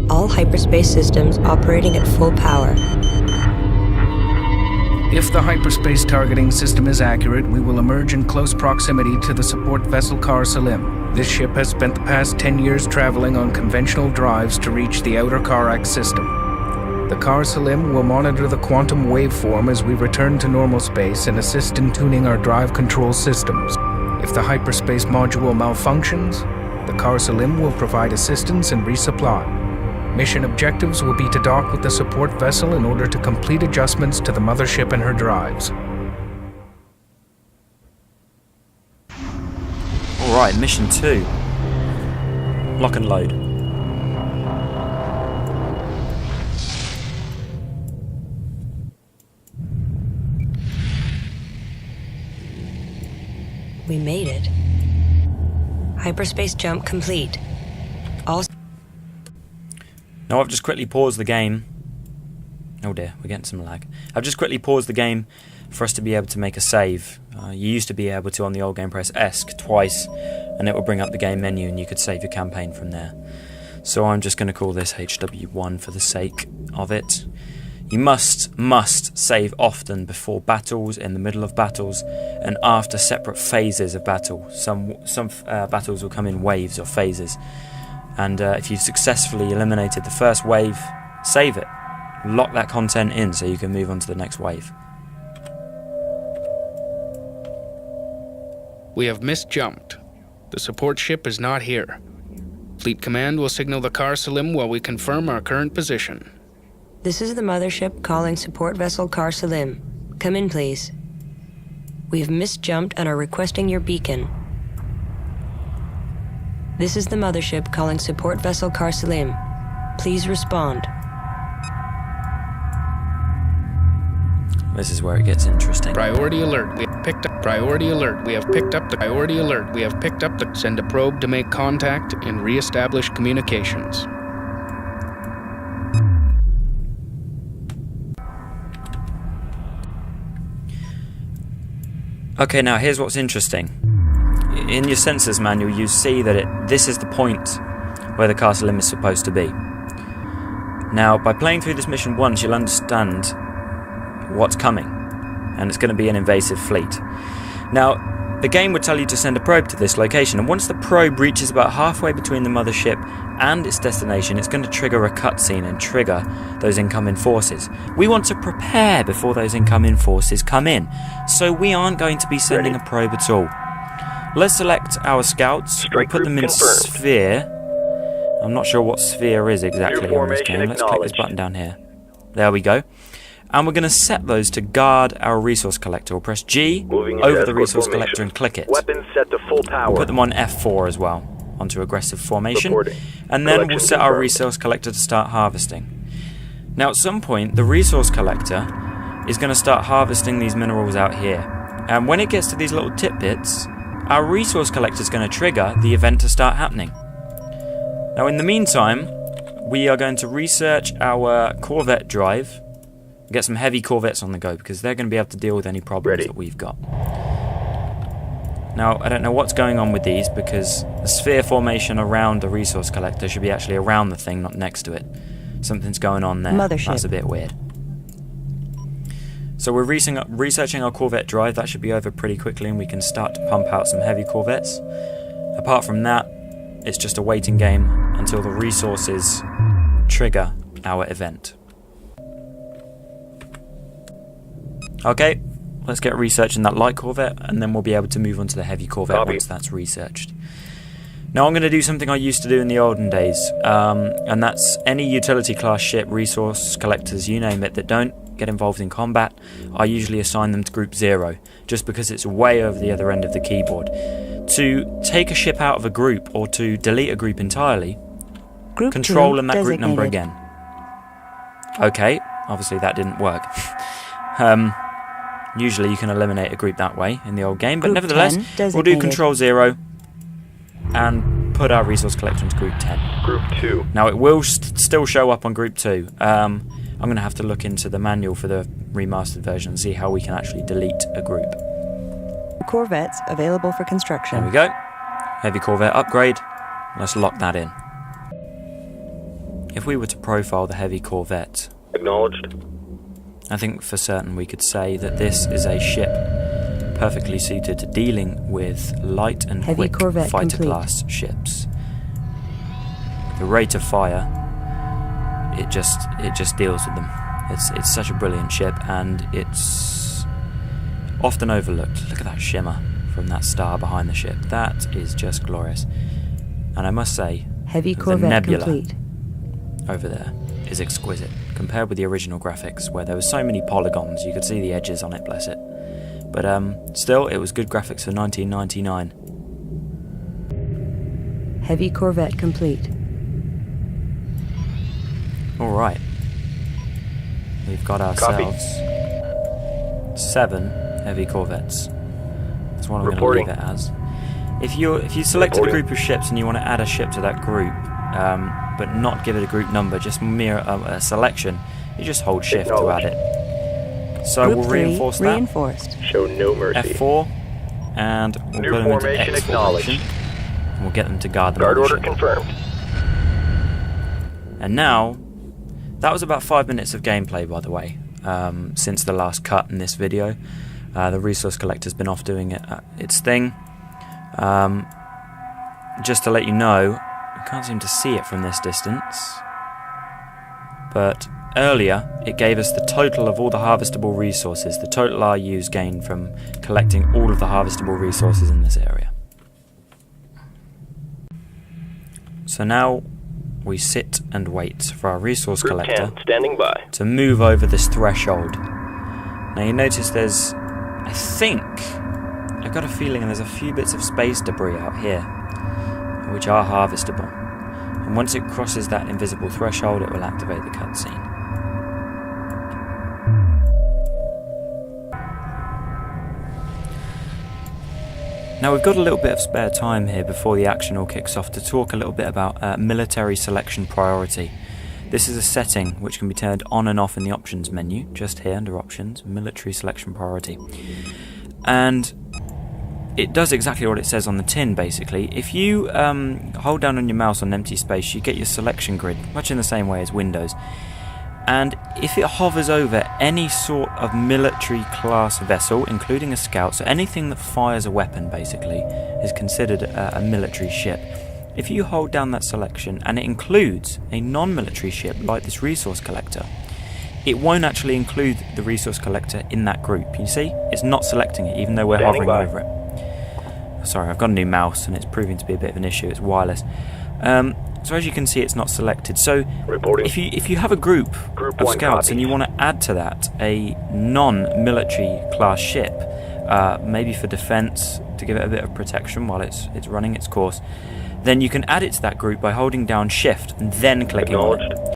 All hyperspace systems operating at full power. If the hyperspace targeting system is accurate, we will emerge in close proximity to the support vessel Kar Salim. This ship has spent the past 10 years traveling on conventional drives to reach the outer Karak system. The Kar Salim will monitor the quantum waveform as we return to normal space and assist in tuning our drive control systems. If the hyperspace module malfunctions, the Kar Salim will provide assistance and resupply. Mission objectives will be to dock with the support vessel in order to complete adjustments to the mothership and her drives. Alright, mission 2. Lock and load. We made it. Hyperspace jump complete. All... Now I've just quickly paused the game. Oh dear, we're getting some lag. I've just quickly paused the game for us to be able to make a save. You used to be able to, on the old game, press ESC twice and it will bring up the game menu and you could save your campaign from there. So I'm just going to call this HW1 for the sake of it. You must save often before battles, in the middle of battles, and after separate phases of battle. Some battles will come in waves or phases. And if you've successfully eliminated the first wave, save it. Lock that content in so you can move on to the next wave. We have misjumped. The support ship is not here. Fleet Command will signal the Kar Salim while we confirm our current position. This is the mothership calling support vessel Kar Salim. Come in, please. We have misjumped and are requesting your beacon. This is the mothership calling support vessel Kar Salim. Please respond. This is where it gets interesting. Priority alert. We have picked up. Priority alert. We have picked up the priority alert. We have picked up the. Send a probe to make contact and re-establish communications. Okay, now here's what's interesting. In your sensors manual, you see that this is the point where the Kar Salim is supposed to be. Now, by playing through this mission once, you'll understand what's coming, and it's going to be an invasive fleet. Now, the game would tell you to send a probe to this location, and once the probe reaches about halfway between the mothership and its destination, it's going to trigger a cutscene and trigger those incoming forces. We want to prepare before those incoming forces come in, so we aren't going to be sending a probe at all. Let's select our scouts, put them in sphere. I'm not sure what sphere is exactly on this game. Let's click this button down here. There we go. And we're going to set those to guard our resource collector. We'll press G over the resource collector and click it. Weapons set to full power. We'll put them on F4 as well, onto aggressive formation. And then we'll set our resource collector to start harvesting. Now at some point, the resource collector is going to start harvesting these minerals out here. And when it gets to these little tidbits, our resource collector is going to trigger the event to start happening. Now in the meantime, we are going to research our Corvette drive. Get some heavy Corvettes on the go because they're going to be able to deal with any problems that we've got. Now, I don't know what's going on with these because the sphere formation around the resource collector should be actually around the thing, not next to it. Something's going on there. Mothership. That's a bit weird. So we're researching our Corvette drive. That should be over pretty quickly and we can start to pump out some heavy Corvettes. Apart from that, it's just a waiting game until the resources trigger our event. Okay, let's get researching that light Corvette and then we'll be able to move on to the heavy Corvette once that's researched. Now I'm going to do something I used to do in the olden days, and that's any utility class ship, resource collectors, you name it, that don't get involved in combat, I usually assign them to Group 0, just because it's way over the other end of the keyboard. To take a ship out of a group or to delete a group entirely, Group control and that group designated. number again. Okay, obviously that didn't work. Usually you can eliminate a group that way in the old game, but Group nevertheless, 10 we'll do designated. Control 0 and put our resource collector into Group 10. Group 2. Now it will still show up on Group 2. I'm going to have to look into the manual for the remastered version and see how we can actually delete a group. Corvettes available for construction. There we go. Heavy Corvette upgrade. Let's lock that in. if we were to profile the heavy corvette, Acknowledged. I think for certain we could say that this is a ship perfectly suited to dealing with light and Heavy quick corvette fighter complete. class ships. The rate of fire, it just deals with them. It's such a brilliant ship, and it's often overlooked. Look at that shimmer from that star behind the ship. That is just glorious. And I must say, Heavy the corvette nebula complete. over there is exquisite compared with the original graphics, where there were so many polygons you could see the edges on it, bless it. But still, it was good graphics for 1999. Heavy corvette complete. Alright, we've got ourselves 7 heavy corvettes. That's what I'm going to Reporting. leave it as. If you selected a Reporting. group of ships and you want to add a ship to that group, but not give it a group number, just mere a selection, you just hold shift to add it. So Group we'll 3 reinforce that. reinforced. Show no mercy. F4, and we'll New put them into formation X acknowledged. formation, and we'll get them to guard the Guard order mothership. confirmed. And now, that was about 5 minutes of gameplay, by the way, since the last cut in this video. The resource collector's been off doing its thing. Just to let you know, you can't seem to see it from this distance, but earlier it gave us the total of all the harvestable resources, the total RUs gained from collecting all of the harvestable resources in this area. So now we sit and wait for our resource Group collector 10 standing by. to move over this threshold. Now you notice there's, I've got a feeling there's a few bits of space debris out here, which are harvestable. And once it crosses that invisible threshold, it will activate the cutscene. Now we've got a little bit of spare time here before the action all kicks off to talk a little bit about military selection priority. This is a setting which can be turned on and off in the options menu, just here under options, military selection priority. And it does exactly what it says on the tin, basically. If you hold down on your mouse on empty space, you get your selection grid, much in the same way as Windows. And if it hovers over any sort of military class vessel, including a scout, so anything that fires a weapon basically is considered a military ship. If you hold down that selection and it includes a non-military ship like this resource collector, it won't actually include the resource collector in that group. You see, it's not selecting it even though we're Standing hovering by. over it. Sorry, I've got a new mouse and it's proving to be a bit of an issue. It's wireless. So as you can see, it's not selected. So Reporting. if you have a group Group of 1 scouts and copies. you want to add to that a non-military class ship, maybe for defense, to give it a bit of protection while it's running its course, then you can add it to that group by holding down shift and then clicking on it. Acknowledged.